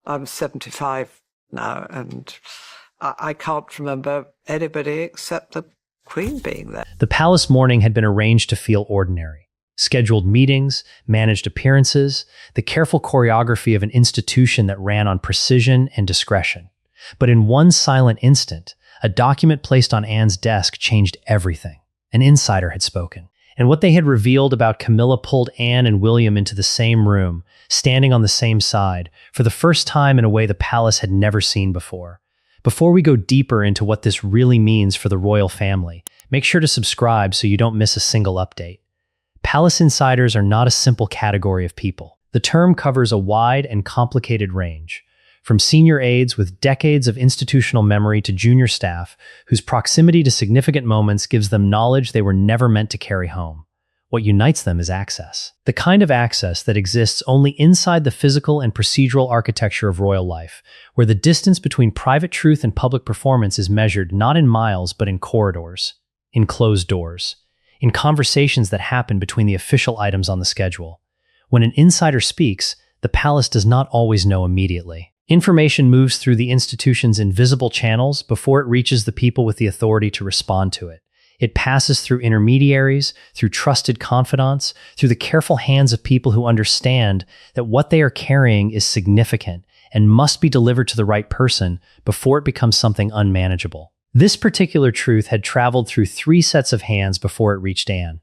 I'm 75 now, and I can't remember anybody except the Queen being there. The palace morning had been arranged to feel ordinary. Scheduled meetings, managed appearances, the careful choreography of an institution that ran on precision and discretion. But in one silent instant, a document placed on Anne's desk changed everything. An insider had spoken. And what they had revealed about Camilla pulled Anne and William into the same room, standing on the same side, for the first time in a way the palace had never seen before. Before we go deeper into what this really means for the royal family, make sure to subscribe so you don't miss a single update. Palace insiders are not a simple category of people. The term covers a wide and complicated range, from senior aides with decades of institutional memory to junior staff whose proximity to significant moments gives them knowledge they were never meant to carry home. What unites them is access. The kind of access that exists only inside the physical and procedural architecture of royal life, where the distance between private truth and public performance is measured not in miles but in corridors, in closed doors, in conversations that happen between the official items on the schedule. When an insider speaks, the palace does not always know immediately. Information moves through the institution's invisible channels before it reaches the people with the authority to respond to it. It passes through intermediaries, through trusted confidants, through the careful hands of people who understand that what they are carrying is significant and must be delivered to the right person before it becomes something unmanageable. This particular truth had traveled through 3 sets of hands before it reached Anne.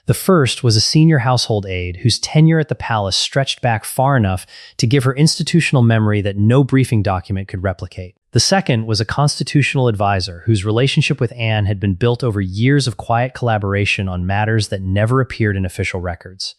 The first was a senior household aide whose tenure at the palace stretched back far enough to give her institutional memory that no briefing document could replicate. The second was a constitutional advisor whose relationship with Anne had been built over years of quiet collaboration on matters that never appeared in official records.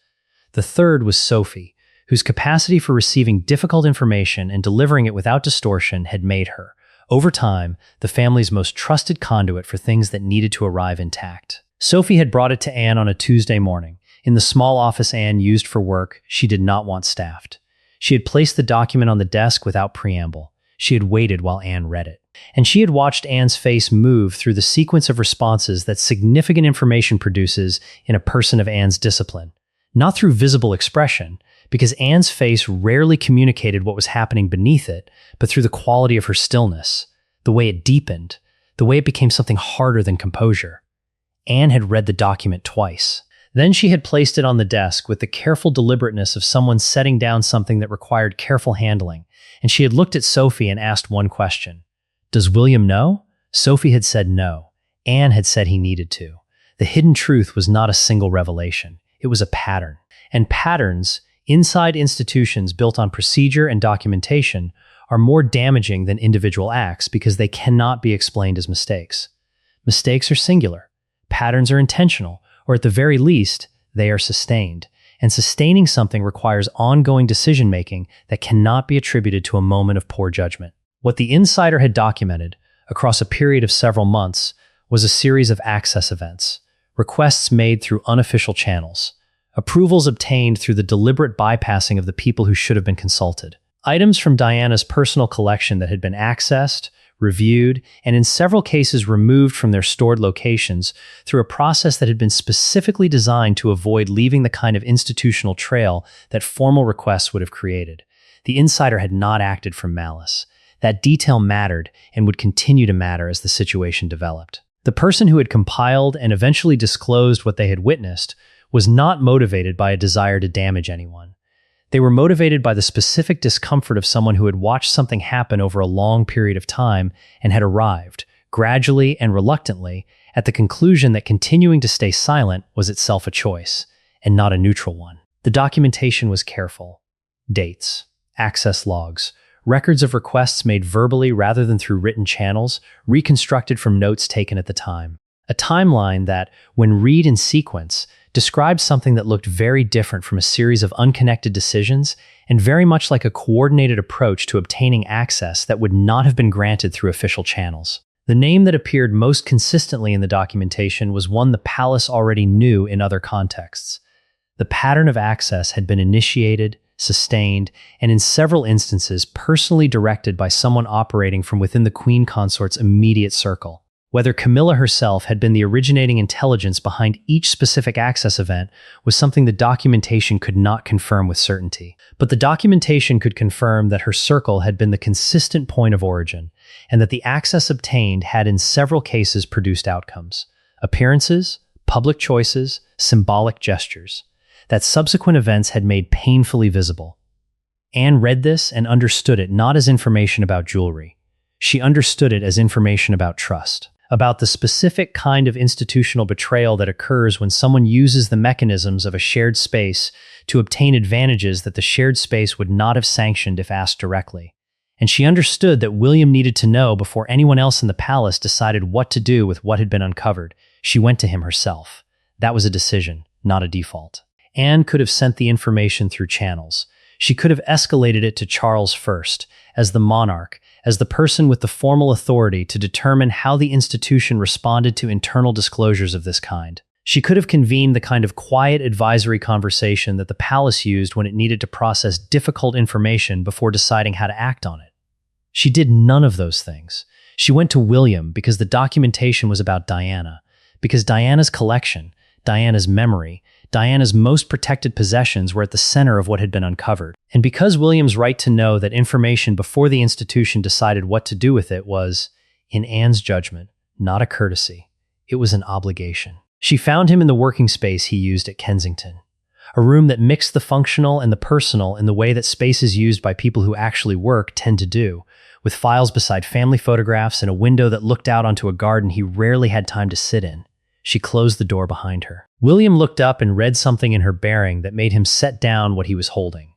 The third was Sophie, whose capacity for receiving difficult information and delivering it without distortion had made her, over time, the family's most trusted conduit for things that needed to arrive intact. Sophie had brought it to Anne on a Tuesday morning. In the small office Anne used for work, she did not want staffed. She had placed the document on the desk without preamble. She had waited while Anne read it. And she had watched Anne's face move through the sequence of responses that significant information produces in a person of Anne's discipline. Not through visible expression, because Anne's face rarely communicated what was happening beneath it, but through the quality of her stillness, the way it deepened, the way it became something harder than composure. Anne had read the document twice. Then she had placed it on the desk with the careful deliberateness of someone setting down something that required careful handling, and she had looked at Sophie and asked one question. Does William know? Sophie had said no. Anne had said he needed to. The hidden truth was not a single revelation. It was a pattern. And patterns, inside institutions built on procedure and documentation, are more damaging than individual acts because they cannot be explained as mistakes. Mistakes are singular. Patterns are intentional, or at the very least, they are sustained. And sustaining something requires ongoing decision-making that cannot be attributed to a moment of poor judgment. What the insider had documented, across a period of several months, was a series of access events, requests made through unofficial channels, approvals obtained through the deliberate bypassing of the people who should have been consulted, items from Diana's personal collection that had been accessed, reviewed, and in several cases removed from their stored locations through a process that had been specifically designed to avoid leaving the kind of institutional trail that formal requests would have created. The insider had not acted from malice. That detail mattered and would continue to matter as the situation developed. The person who had compiled and eventually disclosed what they had witnessed was not motivated by a desire to damage anyone. They were motivated by the specific discomfort of someone who had watched something happen over a long period of time and had arrived, gradually and reluctantly, at the conclusion that continuing to stay silent was itself a choice, and not a neutral one. The documentation was careful. Dates, access logs, records of requests made verbally rather than through written channels, reconstructed from notes taken at the time. A timeline that, when read in sequence, described something that looked very different from a series of unconnected decisions and very much like a coordinated approach to obtaining access that would not have been granted through official channels. The name that appeared most consistently in the documentation was one the palace already knew in other contexts. The pattern of access had been initiated, sustained, and in several instances personally directed by someone operating from within the Queen Consort's immediate circle. Whether Camilla herself had been the originating intelligence behind each specific access event was something the documentation could not confirm with certainty. But the documentation could confirm that her circle had been the consistent point of origin, and that the access obtained had in several cases produced outcomes: appearances, public choices, symbolic gestures, that subsequent events had made painfully visible. Anne read this and understood it not as information about jewelry. She understood it as information about trust, about the specific kind of institutional betrayal that occurs when someone uses the mechanisms of a shared space to obtain advantages that the shared space would not have sanctioned if asked directly. And she understood that William needed to know before anyone else in the palace decided what to do with what had been uncovered. She went to him herself. That was a decision, not a default. Anne could have sent the information through channels. She could have escalated it to Charles first, as the monarch, as the person with the formal authority to determine how the institution responded to internal disclosures of this kind. She could have convened the kind of quiet advisory conversation that the palace used when it needed to process difficult information before deciding how to act on it. She did none of those things. She went to William because the documentation was about Diana, because Diana's collection, Diana's memory, Diana's most protected possessions were at the center of what had been uncovered. And because William's right to know that information before the institution decided what to do with it was, in Anne's judgment, not a courtesy. It was an obligation. She found him in the working space he used at Kensington, a room that mixed the functional and the personal in the way that spaces used by people who actually work tend to do, with files beside family photographs and a window that looked out onto a garden he rarely had time to sit in. She closed the door behind her. William looked up and read something in her bearing that made him set down what he was holding.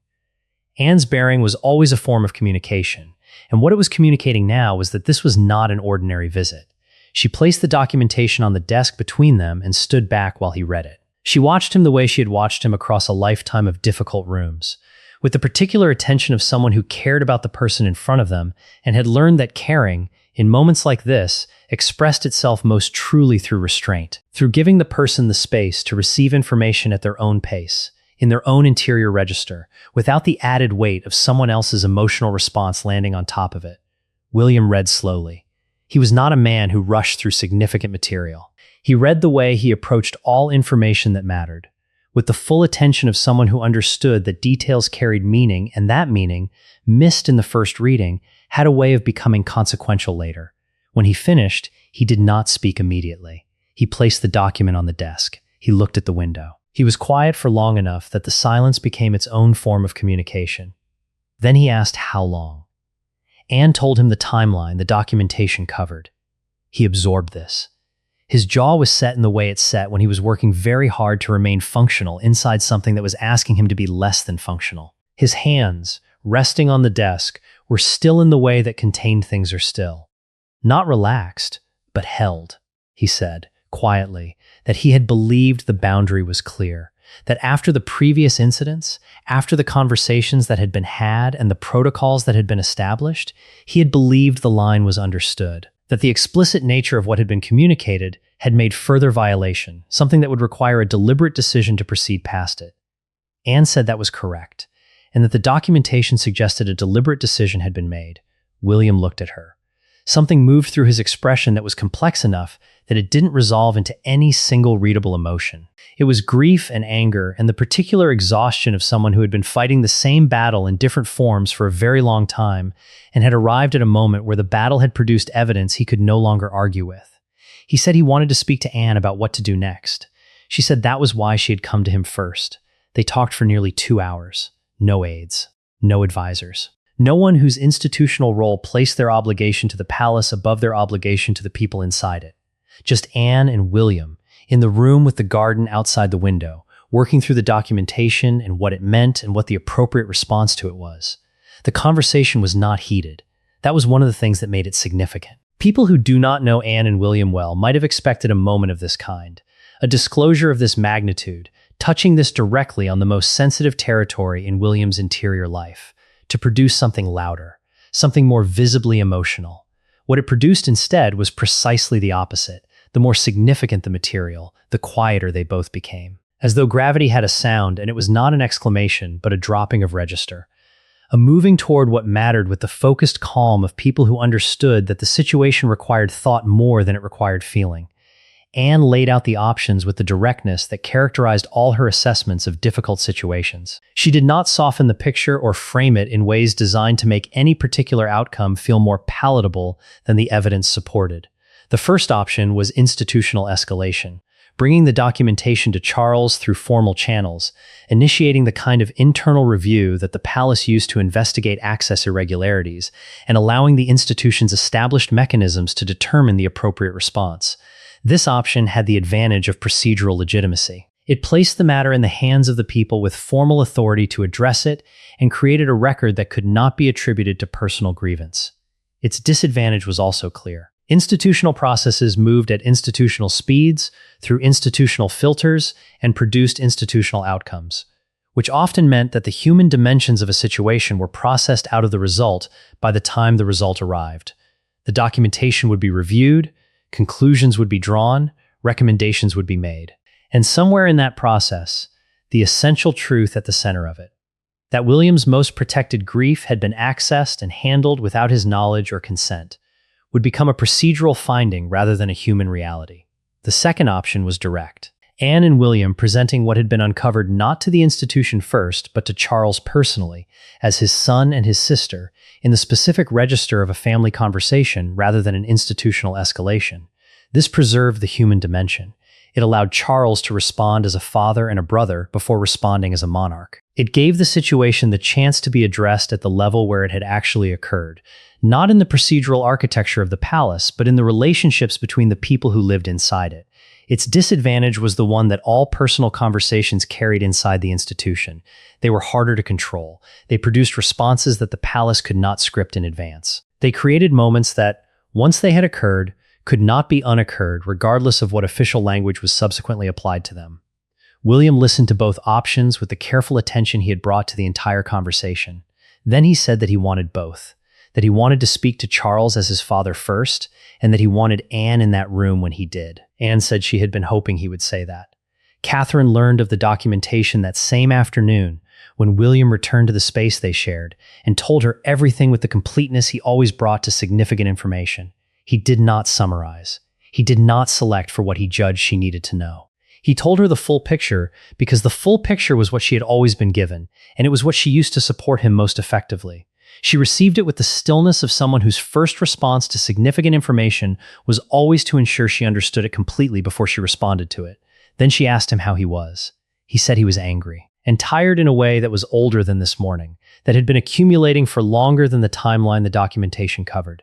Anne's bearing was always a form of communication, and what it was communicating now was that this was not an ordinary visit. She placed the documentation on the desk between them and stood back while he read it. She watched him the way she had watched him across a lifetime of difficult rooms, with the particular attention of someone who cared about the person in front of them and had learned that caring, in moments like this, expressed itself most truly through restraint, through giving the person the space to receive information at their own pace, in their own interior register, without the added weight of someone else's emotional response landing on top of it. William read slowly. He was not a man who rushed through significant material. He read the way he approached all information that mattered, with the full attention of someone who understood that details carried meaning, and that meaning, missed in the first reading, had a way of becoming consequential later. When he finished, he did not speak immediately. He placed the document on the desk. He looked at the window. He was quiet for long enough that the silence became its own form of communication. Then he asked how long. Anne told him the timeline the documentation covered. He absorbed this. His jaw was set in the way it set when he was working very hard to remain functional inside something that was asking him to be less than functional. His hands, resting on the desk, were still in the way that contained things are still. Not relaxed, but held, he said, quietly, that he had believed the boundary was clear, that after the previous incidents, after the conversations that had been had and the protocols that had been established, he had believed the line was understood, that the explicit nature of what had been communicated had made further violation, something that would require a deliberate decision to proceed past it. Anne said that was correct, and that the documentation suggested a deliberate decision had been made. William looked at her. Something moved through his expression that was complex enough that it didn't resolve into any single readable emotion. It was grief and anger and the particular exhaustion of someone who had been fighting the same battle in different forms for a very long time and had arrived at a moment where the battle had produced evidence he could no longer argue with. He said he wanted to speak to Anne about what to do next. She said that was why she had come to him first. They talked for nearly 2 hours. No aides. No advisors. No one whose institutional role placed their obligation to the palace above their obligation to the people inside it. Just Anne and William, in the room with the garden outside the window, working through the documentation and what it meant and what the appropriate response to it was. The conversation was not heated. That was one of the things that made it significant. People who do not know Anne and William well might have expected a moment of this kind, a disclosure of this magnitude, touching this directly on the most sensitive territory in William's interior life, to produce something louder, something more visibly emotional. What it produced instead was precisely the opposite. The more significant the material, the quieter they both became. As though gravity had a sound, and it was not an exclamation, but a dropping of register. a moving toward what mattered with the focused calm of people who understood that the situation required thought more than it required feeling. Anne laid out the options with the directness that characterized all her assessments of difficult situations. She did not soften the picture or frame it in ways designed to make any particular outcome feel more palatable than the evidence supported. The first option was institutional escalation, bringing the documentation to Charles through formal channels, initiating the kind of internal review that the palace used to investigate access irregularities, and allowing the institution's established mechanisms to determine the appropriate response. This option had the advantage of procedural legitimacy. It placed the matter in the hands of the people with formal authority to address it and created a record that could not be attributed to personal grievance. Its disadvantage was also clear. Institutional processes moved at institutional speeds, through institutional filters, and produced institutional outcomes, which often meant that the human dimensions of a situation were processed out of the result by the time the result arrived. The documentation would be reviewed, conclusions would be drawn, recommendations would be made. And somewhere in that process, the essential truth at the center of it, that William's most protected grief had been accessed and handled without his knowledge or consent, would become a procedural finding rather than a human reality. The second option was direct. Anne and William presenting what had been uncovered not to the institution first, but to Charles personally, as his son and his sister, in the specific register of a family conversation rather than an institutional escalation. This preserved the human dimension. It allowed Charles to respond as a father and a brother before responding as a monarch. It gave the situation the chance to be addressed at the level where it had actually occurred, not in the procedural architecture of the palace, but in the relationships between the people who lived inside it. Its disadvantage was the one that all personal conversations carried inside the institution. They were harder to control. They produced responses that the palace could not script in advance. They created moments that, once they had occurred, could not be unoccurred regardless of what official language was subsequently applied to them. William listened to both options with the careful attention he had brought to the entire conversation. Then he said that he wanted both, that he wanted to speak to Charles as his father first, and that he wanted Anne in that room when he did. Anne said she had been hoping he would say that. Catherine learned of the documentation that same afternoon when William returned to the space they shared and told her everything with the completeness he always brought to significant information. He did not summarize. He did not select for what he judged she needed to know. He told her the full picture because the full picture was what she had always been given, and it was what she used to support him most effectively. She received it with the stillness of someone whose first response to significant information was always to ensure she understood it completely before she responded to it. Then she asked him how he was. He said he was angry, and tired in a way that was older than this morning, that had been accumulating for longer than the timeline the documentation covered.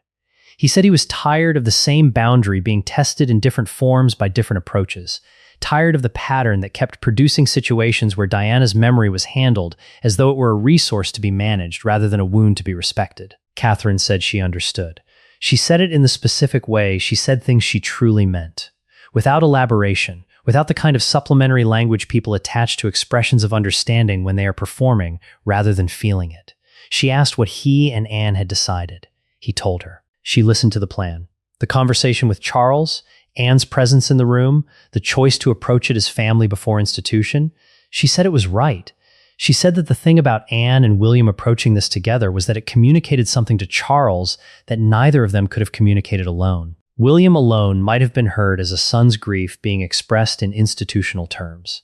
He said he was tired of the same boundary being tested in different forms by different approaches, tired of the pattern that kept producing situations where Diana's memory was handled as though it were a resource to be managed rather than a wound to be respected. Catherine said she understood. She said it in the specific way she said things she truly meant, without elaboration, without the kind of supplementary language people attach to expressions of understanding when they are performing rather than feeling it. She asked what he and Anne had decided. He told her. She listened to the plan. The conversation with Charles, Anne's presence in the room, the choice to approach it as family before institution. She said it was right. She said that the thing about Anne and William approaching this together was that it communicated something to Charles that neither of them could have communicated alone. William alone might have been heard as a son's grief being expressed in institutional terms.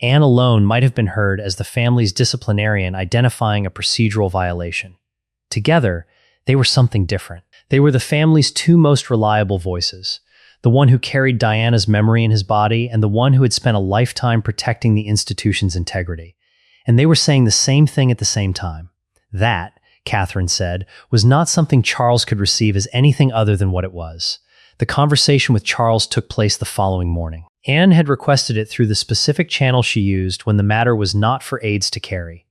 Anne alone might have been heard as the family's disciplinarian identifying a procedural violation. Together, they were something different. They were the family's two most reliable voices, the one who carried Diana's memory in his body and the one who had spent a lifetime protecting the institution's integrity. And they were saying the same thing at the same time. That, Catherine said, was not something Charles could receive as anything other than what it was. The conversation with Charles took place the following morning. Anne had requested it through the specific channel she used when the matter was not for aides to carry.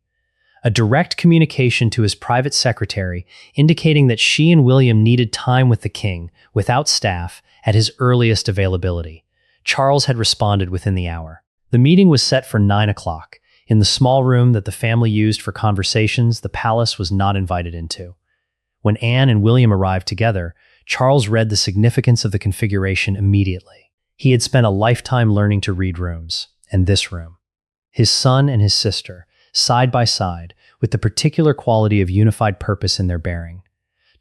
A direct communication to his private secretary indicating that she and William needed time with the king, without staff, at his earliest availability. Charles had responded within the hour. The meeting was set for 9 o'clock. In the small room that the family used for conversations, the palace was not invited into. When Anne and William arrived together, Charles read the significance of the configuration immediately. He had spent a lifetime learning to read rooms, and this room. His son and his sister, side by side, with the particular quality of unified purpose in their bearing,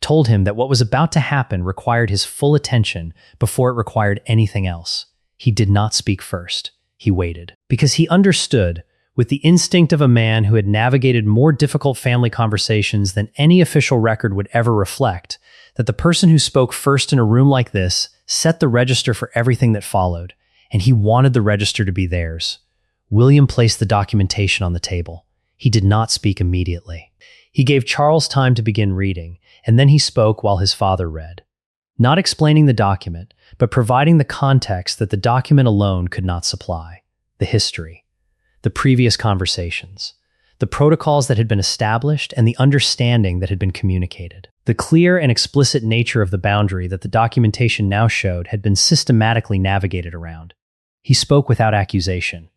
told him that what was about to happen required his full attention before it required anything else. He did not speak first. He waited. Because he understood, with the instinct of a man who had navigated more difficult family conversations than any official record would ever reflect, that the person who spoke first in a room like this set the register for everything that followed, and he wanted the register to be theirs. William placed the documentation on the table. He did not speak immediately. He gave Charles time to begin reading, and then he spoke while his father read, not explaining the document, but providing the context that the document alone could not supply: the history, the previous conversations, the protocols that had been established, and the understanding that had been communicated. The clear and explicit nature of the boundary that the documentation now showed had been systematically navigated around. He spoke without accusation.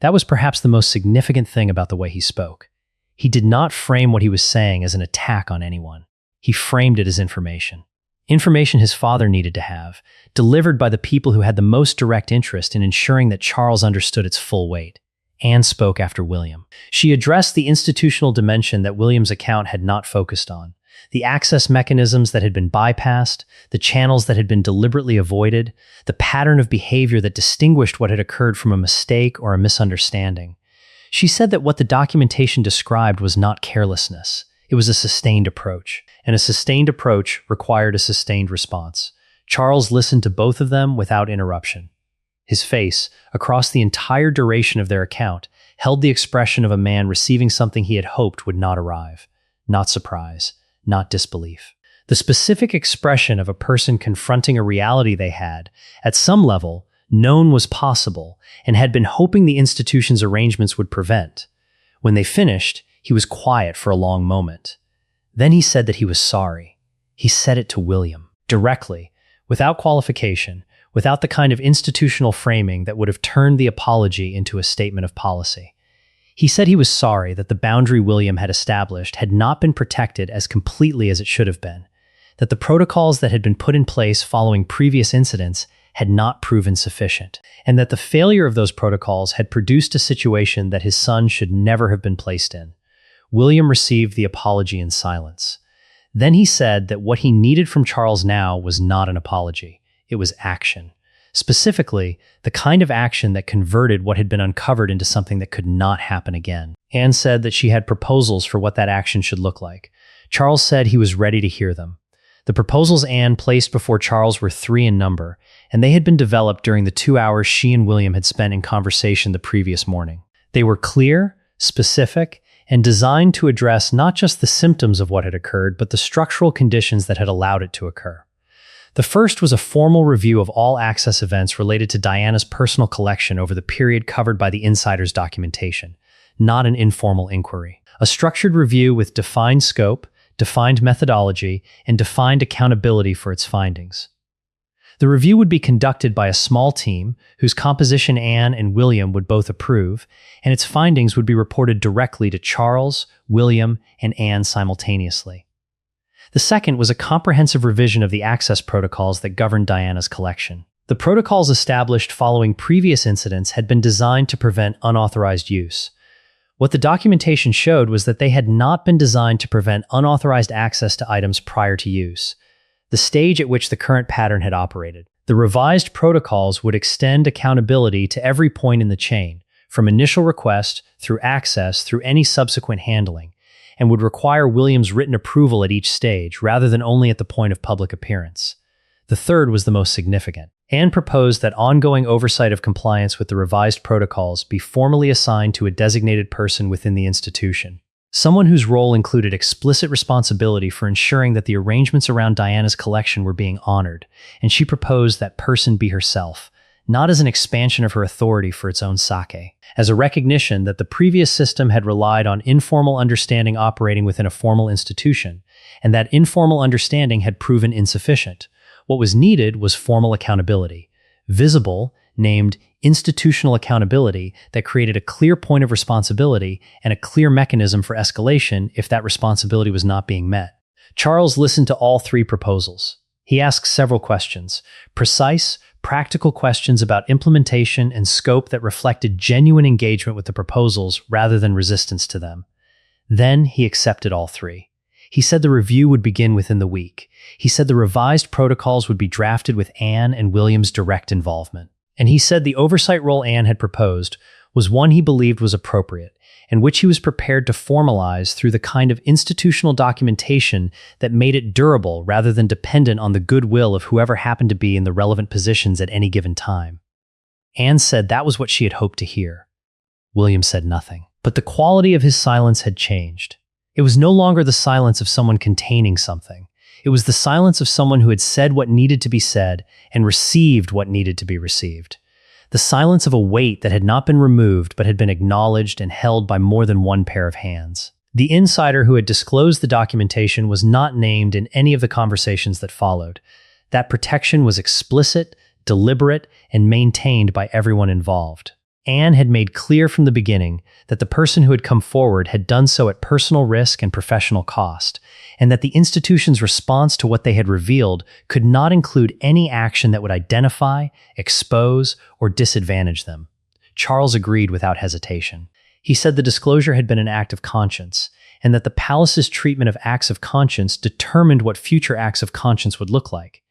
That was perhaps the most significant thing about the way he spoke. He did not frame what he was saying as an attack on anyone. He framed it as information. Information his father needed to have, delivered by the people who had the most direct interest in ensuring that Charles understood its full weight. Anne spoke after William. She addressed the institutional dimension that William's account had not focused on, the access mechanisms that had been bypassed, the channels that had been deliberately avoided, the pattern of behavior that distinguished what had occurred from a mistake or a misunderstanding. She said that what the documentation described was not carelessness. It was a sustained approach, and a sustained approach required a sustained response. Charles listened to both of them without interruption. His face, across the entire duration of their account, held the expression of a man receiving something he had hoped would not arrive. Not surprise, not disbelief. The specific expression of a person confronting a reality they had, at some level, known was possible and had been hoping the institution's arrangements would prevent. When they finished, he was quiet for a long moment. Then he said that he was sorry. He said it to William, directly, without qualification, without the kind of institutional framing that would have turned the apology into a statement of policy. He said he was sorry that the boundary William had established had not been protected as completely as it should have been, that the protocols that had been put in place following previous incidents had not proven sufficient, and that the failure of those protocols had produced a situation that his son should never have been placed in. William received the apology in silence. Then he said that what he needed from Charles now was not an apology. It was action. Specifically, the kind of action that converted what had been uncovered into something that could not happen again. Anne said that she had proposals for what that action should look like. Charles said he was ready to hear them. The proposals Anne placed before Charles were 3 in number, and they had been developed during the 2 hours she and William had spent in conversation the previous morning. They were clear, specific, and designed to address not just the symptoms of what had occurred, but the structural conditions that had allowed it to occur. The first was a formal review of all access events related to Diana's personal collection over the period covered by the insider's documentation, not an informal inquiry. A structured review with defined scope, defined methodology, and defined accountability for its findings. The review would be conducted by a small team, whose composition Anne and William would both approve, and its findings would be reported directly to Charles, William, and Anne simultaneously. The second was a comprehensive revision of the access protocols that governed Diana's collection. The protocols established following previous incidents had been designed to prevent unauthorized use. What the documentation showed was that they had not been designed to prevent unauthorized access to items prior to use, the stage at which the current pattern had operated. The revised protocols would extend accountability to every point in the chain, from initial request, through access, through any subsequent handling, and would require William's written approval at each stage, rather than only at the point of public appearance. The third was the most significant. Anne proposed that ongoing oversight of compliance with the revised protocols be formally assigned to a designated person within the institution, someone whose role included explicit responsibility for ensuring that the arrangements around Diana's collection were being honored, and she proposed that person be herself, not as an expansion of her authority for its own sake, as a recognition that the previous system had relied on informal understanding operating within a formal institution, and that informal understanding had proven insufficient. What was needed was formal accountability, visible, named institutional accountability that created a clear point of responsibility and a clear mechanism for escalation if that responsibility was not being met. Charles listened to all 3 proposals. He asked several questions, precise, practical questions about implementation and scope that reflected genuine engagement with the proposals rather than resistance to them. Then he accepted all three. He said the review would begin within the week. He said the revised protocols would be drafted with Anne and William's direct involvement. And he said the oversight role Anne had proposed was one he believed was appropriate, and which he was prepared to formalize through the kind of institutional documentation that made it durable rather than dependent on the goodwill of whoever happened to be in the relevant positions at any given time. Anne said that was what she had hoped to hear. William said nothing. But the quality of his silence had changed. It was no longer the silence of someone containing something. It was the silence of someone who had said what needed to be said and received what needed to be received. The silence of a weight that had not been removed but had been acknowledged and held by more than one pair of hands. The insider who had disclosed the documentation was not named in any of the conversations that followed. That protection was explicit, deliberate, and maintained by everyone involved. Anne had made clear from the beginning that the person who had come forward had done so at personal risk and professional cost, and that the institution's response to what they had revealed could not include any action that would identify, expose, or disadvantage them. Charles agreed without hesitation. He said the disclosure had been an act of conscience, and that the palace's treatment of acts of conscience determined what future acts of conscience would look like.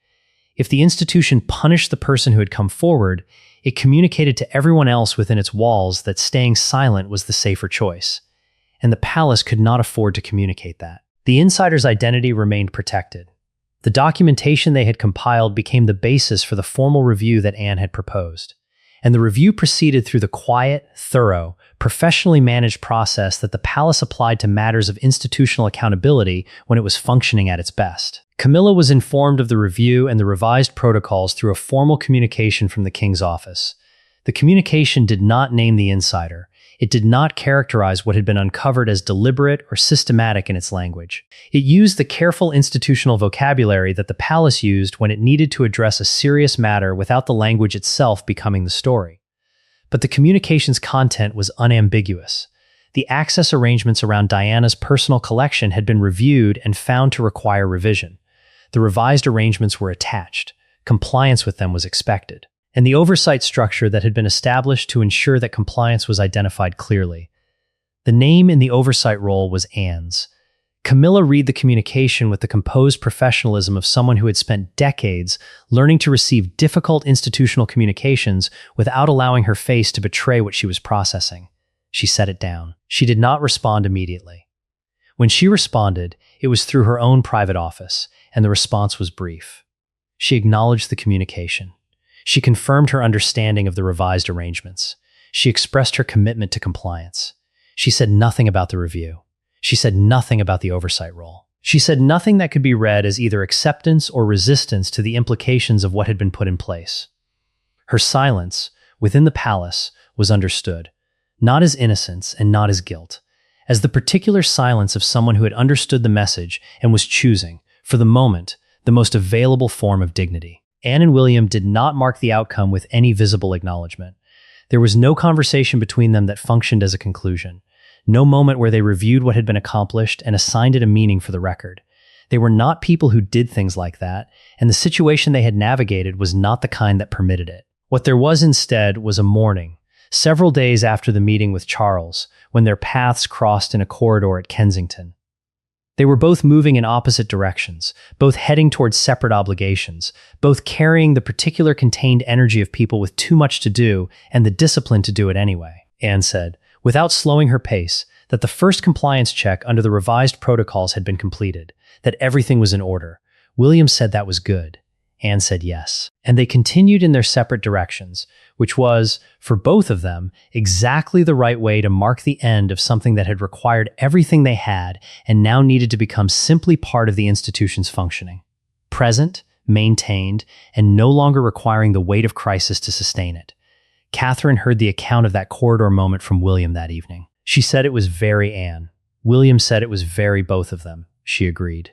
If the institution punished the person who had come forward, it communicated to everyone else within its walls that staying silent was the safer choice, and the palace could not afford to communicate that. The insider's identity remained protected. The documentation they had compiled became the basis for the formal review that Anne had proposed, and the review proceeded through the quiet, thorough, professionally managed process that the palace applied to matters of institutional accountability when it was functioning at its best. Camilla was informed of the review and the revised protocols through a formal communication from the king's office. The communication did not name the insider. It did not characterize what had been uncovered as deliberate or systematic in its language. It used the careful institutional vocabulary that the palace used when it needed to address a serious matter without the language itself becoming the story. But the communication's content was unambiguous. The access arrangements around Diana's personal collection had been reviewed and found to require revision. The revised arrangements were attached. Compliance with them was expected. And the oversight structure that had been established to ensure that compliance was identified clearly. The name in the oversight role was Anne's. Camilla read the communication with the composed professionalism of someone who had spent decades learning to receive difficult institutional communications without allowing her face to betray what she was processing. She set it down. She did not respond immediately. When she responded, it was through her own private office, and the response was brief. She acknowledged the communication. She confirmed her understanding of the revised arrangements. She expressed her commitment to compliance. She said nothing about the review. She said nothing about the oversight role. She said nothing that could be read as either acceptance or resistance to the implications of what had been put in place. Her silence, within the palace, was understood, not as innocence and not as guilt, as the particular silence of someone who had understood the message and was choosing, for the moment, the most available form of dignity. Anne and William did not mark the outcome with any visible acknowledgement. There was no conversation between them that functioned as a conclusion, no moment where they reviewed what had been accomplished and assigned it a meaning for the record. They were not people who did things like that, and the situation they had navigated was not the kind that permitted it. What there was instead was a morning, several days after the meeting with Charles, when their paths crossed in a corridor at Kensington. They were both moving in opposite directions, both heading towards separate obligations, both carrying the particular contained energy of people with too much to do and the discipline to do it anyway. Anne said, without slowing her pace, that the first compliance check under the revised protocols had been completed, that everything was in order. William said that was good. Anne said yes. And they continued in their separate directions, which was, for both of them, exactly the right way to mark the end of something that had required everything they had and now needed to become simply part of the institution's functioning. Present, maintained, and no longer requiring the weight of crisis to sustain it. Catherine heard the account of that corridor moment from William that evening. She said it was very Anne. William said it was very both of them. She agreed.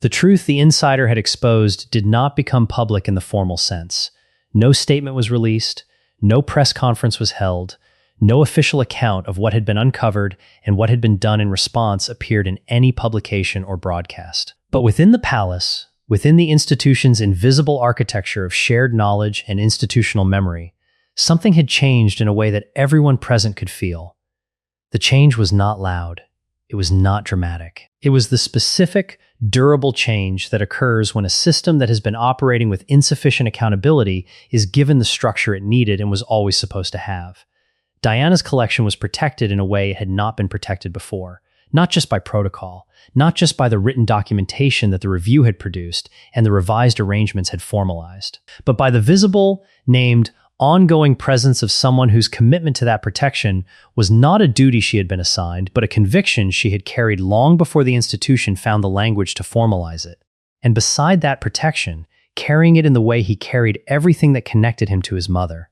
The truth the insider had exposed did not become public in the formal sense. No statement was released, no press conference was held, no official account of what had been uncovered and what had been done in response appeared in any publication or broadcast. But within the palace, within the institution's invisible architecture of shared knowledge and institutional memory, something had changed in a way that everyone present could feel. The change was not loud. It was not dramatic. It was the specific, durable change that occurs when a system that has been operating with insufficient accountability is given the structure it needed and was always supposed to have. Diana's collection was protected in a way it had not been protected before, not just by protocol, not just by the written documentation that the review had produced and the revised arrangements had formalized, but by the visible, named, ongoing presence of someone whose commitment to that protection was not a duty she had been assigned, but a conviction she had carried long before the institution found the language to formalize it. And beside that protection, carrying it in the way he carried everything that connected him to his mother,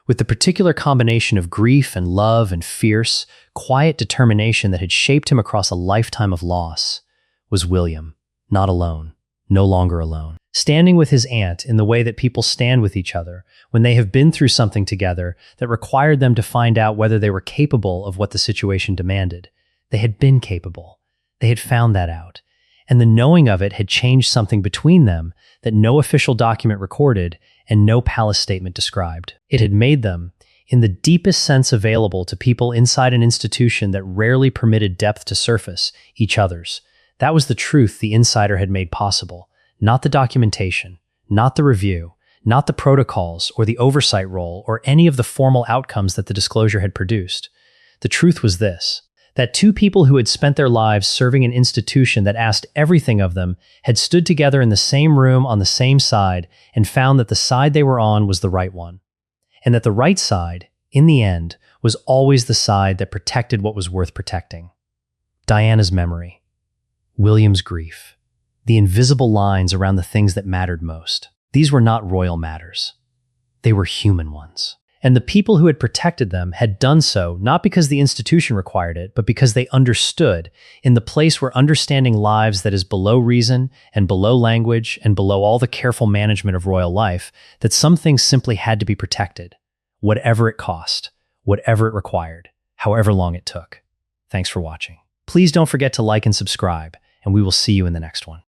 with the particular combination of grief and love and fierce, quiet determination that had shaped him across a lifetime of loss, was William, not alone, no longer alone. Standing with his aunt in the way that people stand with each other when they have been through something together that required them to find out whether they were capable of what the situation demanded. They had been capable. They had found that out. And the knowing of it had changed something between them that no official document recorded and no palace statement described. It had made them, in the deepest sense available to people inside an institution that rarely permitted depth to surface, each other's. That was the truth the insider had made possible. Not the documentation, not the review, not the protocols or the oversight role or any of the formal outcomes that the disclosure had produced. The truth was this, that two people who had spent their lives serving an institution that asked everything of them had stood together in the same room on the same side and found that the side they were on was the right one. And that the right side, in the end, was always the side that protected what was worth protecting. Diana's memory, William's grief, the invisible lines around the things that mattered most. These were not royal matters. They were human ones. And the people who had protected them had done so not because the institution required it, but because they understood, in the place where understanding lives that is below reason and below language and below all the careful management of royal life, that some things simply had to be protected, whatever it cost, whatever it required, however long it took. Thanks for watching. Please don't forget to like and subscribe, and we will see you in the next one.